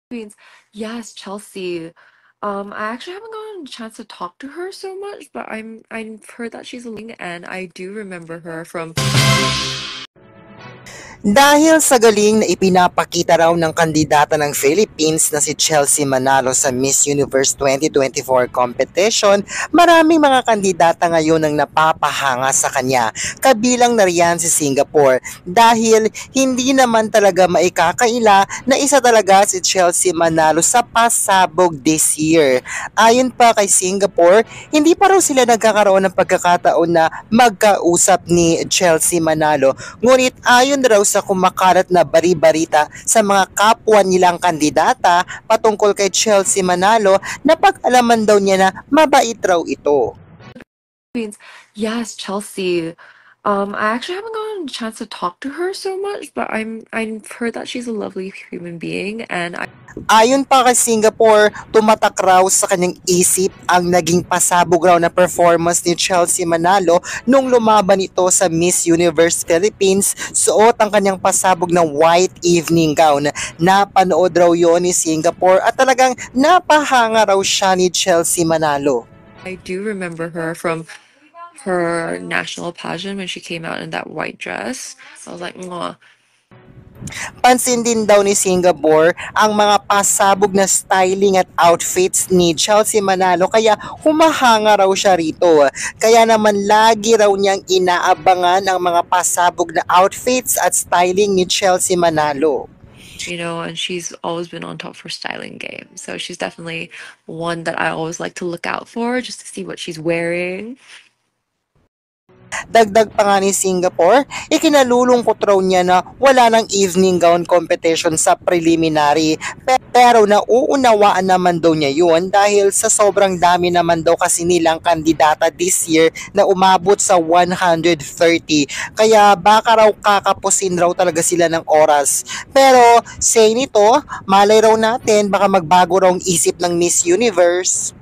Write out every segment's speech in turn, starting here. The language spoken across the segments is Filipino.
Means yes, Chelsea. I actually haven't gotten a chance to talk to her so much, but I've heard that she's a and I do remember her from Dahil sa galing na ipinapakita raw ng kandidata ng Philippines na si Chelsea Manalo sa Miss Universe 2024 competition, maraming mga kandidata ngayon ang napapahanga sa kanya. Kabilang na riyan si Singapore dahil hindi naman talaga maikakaila na isa talaga si Chelsea Manalo sa pasabog this year. Ayon pa kay Singapore, hindi pa raw sila nagkakaroon ng pagkakataon na magkausap ni Chelsea Manalo. Ngunit ayon raw sa kumakalat na bari-barita sa mga kapwa nilang kandidata patungkol kay Chelsea Manalo, napag-alaman daw niya na mabait raw ito. Queens. Yes, Chelsea. I actually haven't gotten a chance to talk to her so much, but I've heard that she's a lovely human being and Ayon pa kay Singapore, tumatak raw sa kanyang isip ang naging pasabog raw na performance ni Chelsea Manalo nung lumaban ito sa Miss Universe Philippines. Suot ang kanyang pasabog na white evening gown. Napanood raw yon ni Singapore at talagang napahanga raw siya ni Chelsea Manalo. I do remember her from her national pageant when she came out in that white dress. I was like, mwah. Pansin din daw ni Singapore ang mga pasabog na styling at outfits ni Chelsea Manalo kaya humahanga raw siya rito. Kaya naman lagi raw niyang inaabangan ang mga pasabog na outfits at styling ni Chelsea Manalo. You know, and she's always been on top for styling game. So she's definitely one that I always like to look out for just to see what she's wearing. Dagdag pa nga ni Singapore, ikinalulungkot raw niya na wala ng evening gown competition sa preliminary. Pero nauunawaan naman daw niya yun dahil sa sobrang dami naman daw kasi nilang kandidata this year na umabot sa 130. Kaya baka raw kakapusin raw talaga sila ng oras. Pero say nito, malay raw natin baka magbago raw ang isip ng Miss Universe.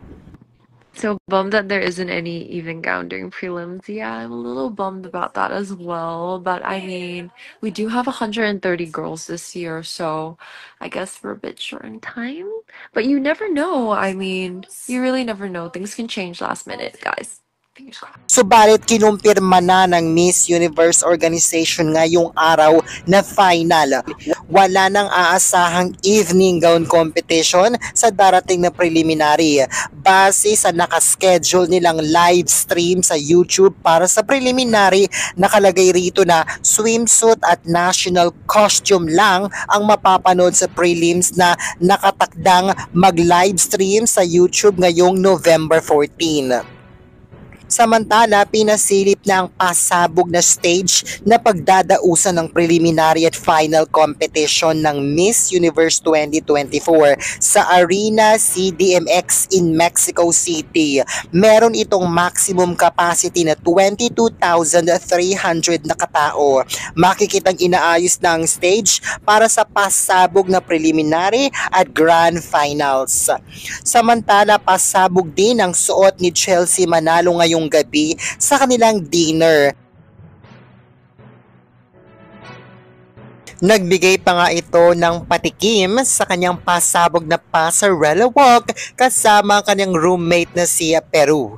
So bummed that there isn't any even gown during prelims. Yeah, I'm a little bummed about that as well. But I mean, we do have 130 girls this year, so I guess we're a bit short in time. But you never know. I mean, you really never know. Things can change last minute, guys. Fingers crossed. Subalit kinumpirma na ng Miss Universe organization ngayong araw na final. Wala nang aasahang evening gown competition sa darating na preliminary. Base sa nakaschedule nilang live stream sa YouTube para sa preliminary, nakalagay rito na swimsuit at national costume lang ang mapapanood sa prelims na nakatakdang mag-live stream sa YouTube ngayong November 14. Samantala, pinasilip na ang pasabog na stage na pagdadausan ng preliminary at final competition ng Miss Universe 2024 sa Arena CDMX in Mexico City. Meron itong maximum capacity na 22,300 na katao. Makikitang inaayos na ang stage para sa pasabog na preliminary at grand finals. Samantala, pasabog din ang suot ni Chelsea Manalo ngayong gabi sa kanilang dinner. Nagbigay pa nga ito ng patikim sa kanyang pasabog na pasarela walk kasama ang kanyang roommate na si Peru.